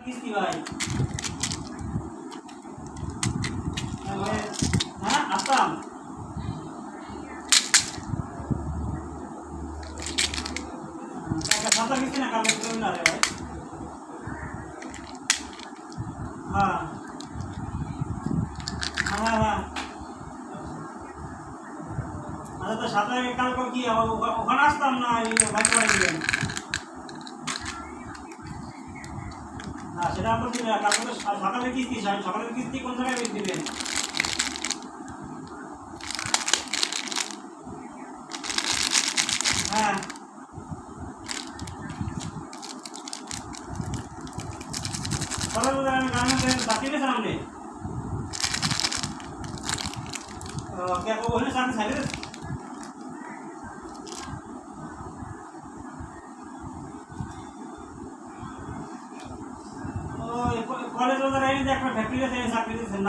কিস্তি ভাই হ্যাঁ আসতাম সাঁতার কিস্তি না কালকে তুমি না রে ভাই হ্যাঁ হ্যাঁ হ্যাঁ আচ্ছা তো সাঁতার কালকে কি ওখানে আসতাম না ভাই করে দিবেন না সেটা আপনার দিবেন কালকে তো সকালে কিস্তি সকালের কিস্তি কোন জায়গায় দিবেন হ্যাঁ সকালে আমি গ্রামে চাকরি পেয়েছেন আপনি ওখানে চাকরি ছাড়িয়ে কলেজ বাজারে একটা ফ্যাক্টরি আছে চাকরি দিচ্ছেন